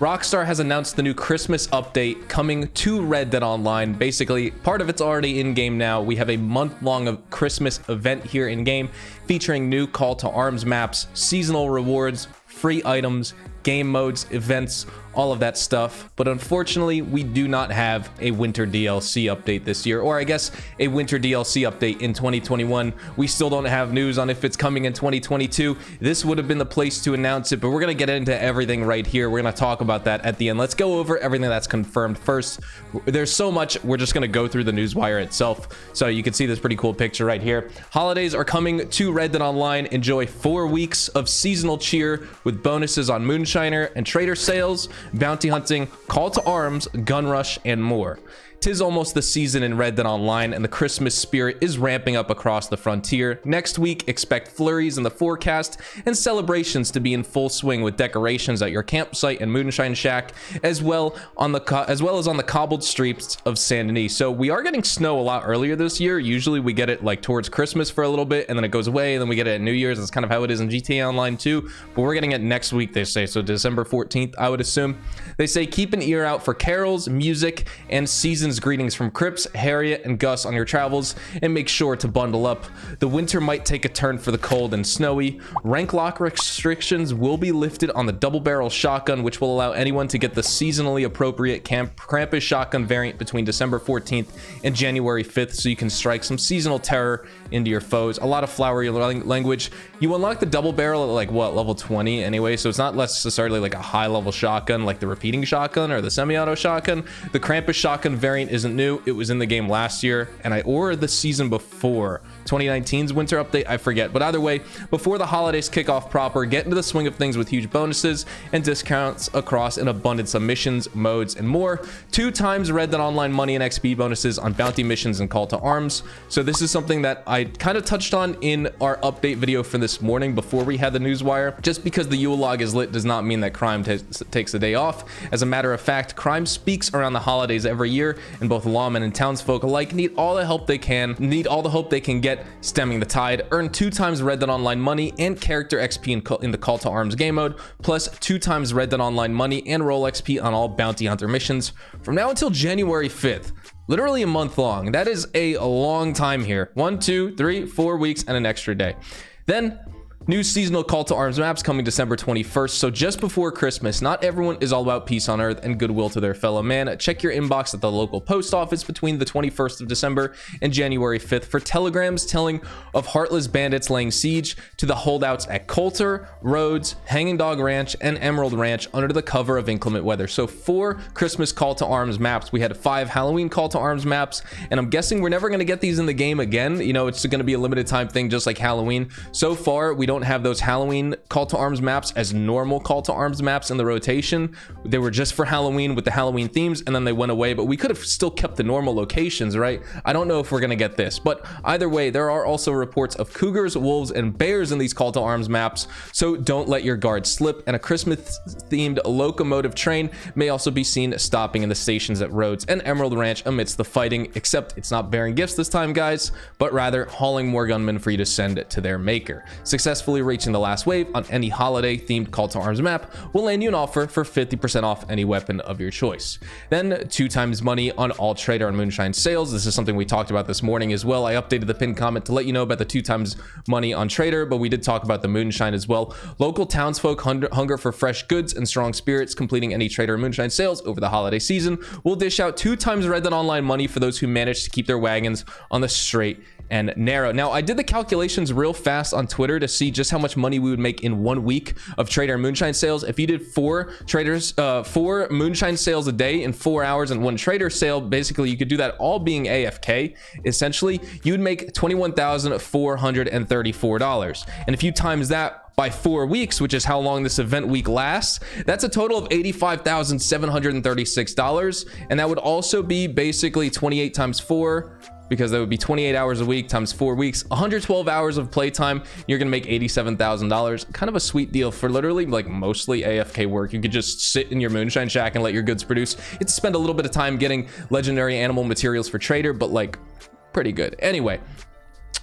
Rockstar has announced the new Christmas update coming to Red Dead Online. Basically, part of it's already in-game now. We have a month-long Christmas event here in-game featuring new call to arms maps, seasonal rewards, free items, game modes, events, all of that stuff. But unfortunately, we do not have a winter DLC update this year, or I guess a winter DLC update in 2021. We still don't have news on if it's coming in 2022. This would have been the place to announce it, but we're going to get into everything right here. We're going to talk about that at the end. Let's go over everything that's confirmed first. There's so much, we're just going to go through the newswire itself. So you can see this pretty cool picture right here. Holidays are coming to Red Dead Online. Enjoy 4 weeks of seasonal cheer with bonuses on Moonshiner and Trader sales, bounty hunting, call to arms, gun rush, and more. 'Tis almost the season in Red Dead Online, and the Christmas spirit is ramping up across the frontier. Next week, expect flurries in the forecast and celebrations to be in full swing with decorations at your campsite and Moonshine Shack, as well as on the cobbled streets of Saint Denis. So we are getting snow a lot earlier this year. Usually we get it like towards Christmas for a little bit, and then it goes away, and then we get it at New Year's. That's kind of how it is in GTA Online too, but we're getting it next week, they say, so December 14th, I would assume. They say keep an ear out for carols, music, and season's greetings from Crips, Harriet, and Gus on your travels, and make sure to bundle up. The winter might take a turn for the cold and snowy. Rank lock restrictions will be lifted on the double barrel shotgun, which will allow anyone to get the seasonally appropriate Krampus shotgun variant between December 14th and January 5th, so you can strike some seasonal terror into your foes. A lot of flowery language. You unlock the double barrel at like what, level 20 anyway, so it's not necessarily like a high level shotgun like the repeating shotgun or the semi-auto shotgun. The Krampus shotgun variant isn't new. It was in the game last year, or the season before 2019's winter update, I forget. But either way, before the holidays kick off proper, get into the swing of things with huge bonuses and discounts across an abundance of missions, modes, and more. 2 times Red Dead Online money and XP bonuses on bounty missions and call to arms. So this is something that I kind of touched on in our update video for this morning before we had the newswire. Just because the Yule log is lit does not mean that crime takes a day off. As a matter of fact, crime speaks around the holidays every year, and both lawmen and townsfolk alike need all the hope they can get stemming the tide. Earn 2 times Red Dead Online money and character XP in the call to arms game mode, plus 2 times Red Dead Online money and roll XP on all bounty hunter missions from now until January 5th. Literally a month long. That is a long time here. 1, 2, 3, 4 weeks and an extra day. Then new seasonal call to arms maps coming December 21st, so just before Christmas. Not everyone is all about peace on earth and goodwill to their fellow man. Check your inbox at the local post office between the 21st of December and January 5th for telegrams telling of heartless bandits laying siege to the holdouts at Coulter, Rhodes, Hanging Dog Ranch, and Emerald Ranch under the cover of inclement weather. So 4 Christmas call to arms maps. We had 5 Halloween call to arms maps, and I'm guessing we're never going to get these in the game again. You know, it's going to be a limited time thing just like Halloween. So far, we don't have those Halloween call to arms maps as normal call to arms maps in the rotation. They were just for Halloween with the Halloween themes, and then they went away, but we could have still kept the normal locations, right? I don't know if we're gonna get this, but either way, there are also reports of cougars, wolves, and bears in these call to arms maps, so don't let your guard slip. And a Christmas themed locomotive train may also be seen stopping in the stations at Rhodes and Emerald Ranch amidst the fighting, except it's not bearing gifts this time, guys, but rather hauling more gunmen for you to send to their maker. Successfully reaching the last wave on any holiday themed call to arms map will land you an offer for 50% off any weapon of your choice. Then 2 times money on all Trader and Moonshine sales. This is something we talked about this morning as well. I updated the pinned comment to let you know about the 2 times money on Trader, but we did talk about the Moonshine as well. Local townsfolk hunger for fresh goods and strong spirits. Completing any Trader and Moonshine sales over the holiday season will dish out 2 times Red Dead Online money for those who manage to keep their wagons on the straight and narrow. Now, I did the calculations real fast on Twitter to see just how much money we would make in 1 week of Trader and Moonshine sales. If you did 4 Moonshine sales a day in 4 hours and 1 Trader sale, basically you could do that all being AFK. Essentially, you would make $21,434. And if you times that by 4 weeks, which is how long this event week lasts, that's a total of $85,736. And that would also be basically 28 times 4, because that would be 28 hours a week times 4 weeks, 112 hours of playtime. You're gonna make $87,000. Kind of a sweet deal for literally like mostly AFK work. You could just sit in your Moonshine Shack and let your goods produce. It's spend a little bit of time getting legendary animal materials for Trader, but like pretty good. Anyway,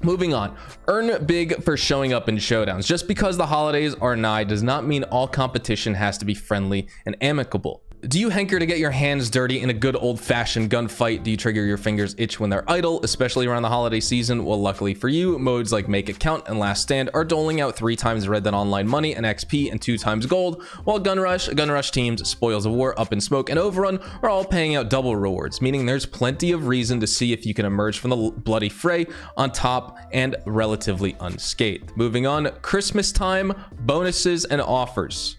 Moving on, earn big for showing up in showdowns. Just because the holidays are nigh does not mean all competition has to be friendly and amicable. Do you hanker to get your hands dirty in a good old-fashioned gunfight? Do you trigger your fingers itch when they're idle, especially around the holiday season? Well, luckily for you, modes like Make It Count and Last Stand are doling out 3 times Red Dead Online money and XP and 2 times gold, while Gun Rush teams, Spoils of War, Up in Smoke, and Overrun are all paying out double rewards, meaning there's plenty of reason to see if you can emerge from the bloody fray on top and relatively unscathed. Moving on, Christmas time, bonuses and offers.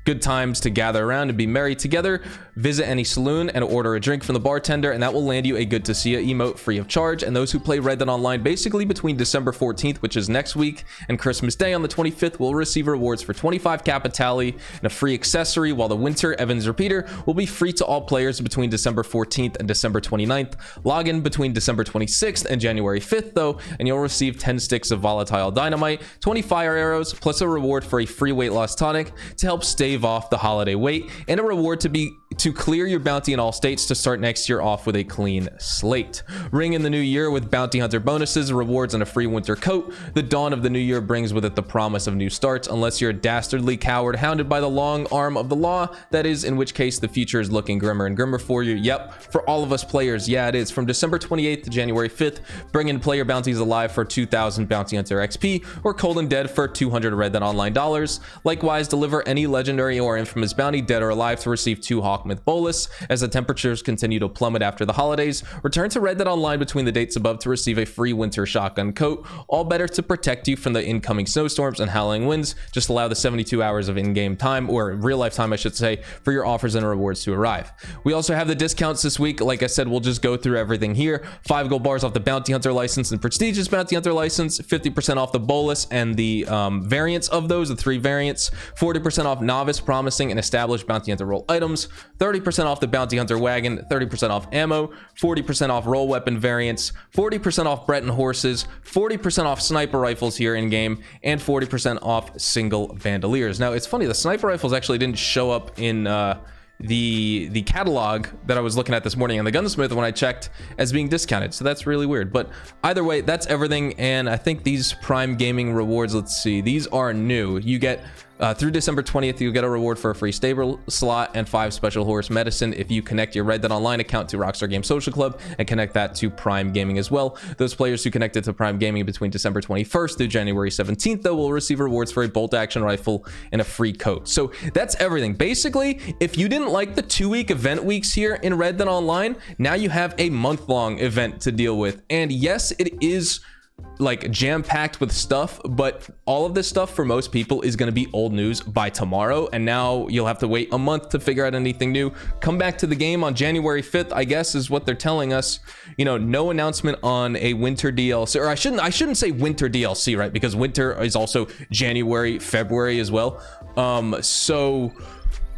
Good times to gather around and be merry together. Visit any saloon and order a drink from the bartender, and that will land you a good to see ya emote free of charge. And those who play Red Dead Online basically between December 14th, which is next week, and Christmas Day on the 25th will receive rewards for 25 Capitali and a free accessory, while the Winter Evans Repeater will be free to all players between December 14th and December 29th. Log in between December 26th and January 5th though, and you'll receive 10 sticks of volatile dynamite, 20 fire arrows, plus a reward for a free weight loss tonic to help stave off the holiday wait, and a reward to clear your bounty in all states to start next year off with a clean slate. Ring in the new year with bounty hunter bonuses, rewards, and a free winter coat. The dawn of the new year brings with it the promise of new starts, unless you're a dastardly coward hounded by the long arm of the law, that is, in which case the future is looking grimmer and grimmer for you. Yep, for all of us players, yeah it is. From December 28th to January 5th, bring in player bounties alive for 2,000 bounty hunter XP, or cold and dead for 200 Red Dead Online dollars. Likewise, deliver any legendary or infamous bounty, dead or alive, to receive 2 Hawkmouth bolus. As the temperatures continue to plummet after the holidays, return to Red Dead Online between the dates above to receive a free winter shotgun coat, all better to protect you from the incoming snowstorms and howling winds. Just allow the 72 hours of in-game time, or real life time I should say, for your offers and rewards to arrive. We also have the discounts this week. Like I said, we'll just go through everything here. 5 gold bars off the bounty hunter license and prestigious bounty hunter license, 50% off the bolus and the variants of those, the 3 variants, 40% off novice, promising, and established bounty hunter roll items, 30% off the bounty hunter wagon, 30% off ammo, 40% off roll weapon variants, 40% off Breton horses, 40% off sniper rifles here in game, and 40% off single bandoliers. Now it's funny, the sniper rifles actually didn't show up in the catalog that I was looking at this morning on the gunsmith when I checked as being discounted, so that's really weird. But either way, that's everything. And I think these Prime Gaming rewards, let's see, these are new. You get through December 20th, you'll get a reward for a free stable slot and 5 special horse medicine if you connect your Red Dead Online account to Rockstar Games Social Club and connect that to Prime Gaming as well. Those players who connected to Prime Gaming between December 21st through January 17th though will receive rewards for a bolt action rifle and a free coat. So that's everything. Basically, if you didn't like the 2-week event weeks here in Red Dead Online, now you have a month-long event to deal with. And yes, it is like jam-packed with stuff, but all of this stuff for most people is going to be old news by tomorrow, and now you'll have to wait a month to figure out anything new. Come back to the game on January 5th, I guess, is what they're telling us. You know, no announcement on a winter DLC, or I shouldn't say winter DLC, right? Because winter is also January, February as well. So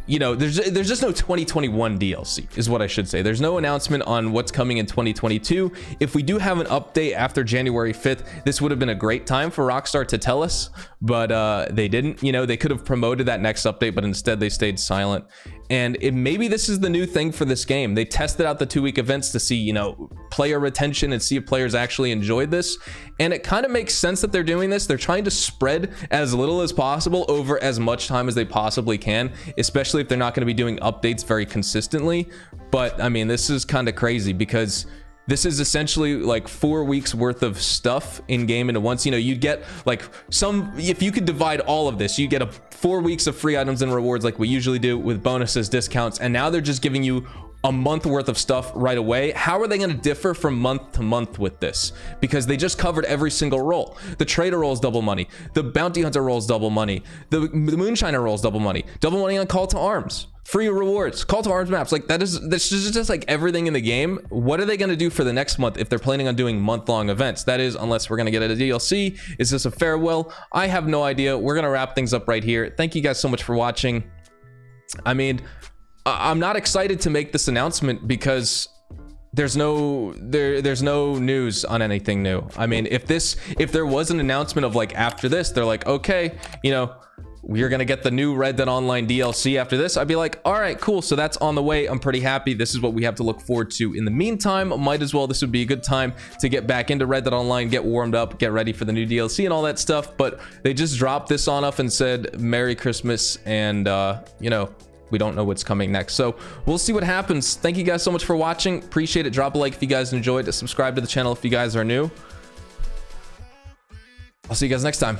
you know, there's just no 2021 DLC is what I should say. There's no announcement on what's coming in 2022. If we do have an update after January 5th, this would have been a great time for Rockstar to tell us, but they didn't. You know, they could have promoted that next update, but instead they stayed silent. And maybe this is the new thing for this game. They tested out the 2-week events to see, you know, player retention and see if players actually enjoyed this. And it kind of makes sense that they're doing this. They're trying to spread as little as possible over as much time as they possibly can, especially if they're not going to be doing updates very consistently. But I mean, this is kind of crazy because this is essentially like 4 weeks worth of stuff in game into once. You know, you'd get like if you could divide all of this, you get 4 weeks of free items and rewards like we usually do with bonuses, discounts, and now they're just giving you a month worth of stuff right away. How are they going to differ from month to month with this? Because they just covered every single role. The trader rolls double money, the bounty hunter rolls double money, the moonshiner rolls double money on call to arms, free rewards, call to arms maps. Like this is just like everything in the game. What are they going to do for the next month if they're planning on doing month-long events? That is, unless we're going to get a DLC. Is this a farewell? I have no idea. We're going to wrap things up right here. Thank you guys so much for watching. I mean, I'm not excited to make this announcement because there's no news on anything new. I mean, if there was an announcement of like after this, they're like, okay, you know, we are going to get the new Red Dead Online DLC after this, I'd be like, all right, cool. So that's on the way. I'm pretty happy. This is what we have to look forward to. In the meantime, might as well, this would be a good time to get back into Red Dead Online, get warmed up, get ready for the new DLC and all that stuff. But they just dropped this on us and said, Merry Christmas. And, you know, we don't know what's coming next. So we'll see what happens. Thank you guys so much for watching. Appreciate it. Drop a like if you guys enjoyed it. Subscribe to the channel if you guys are new. I'll see you guys next time.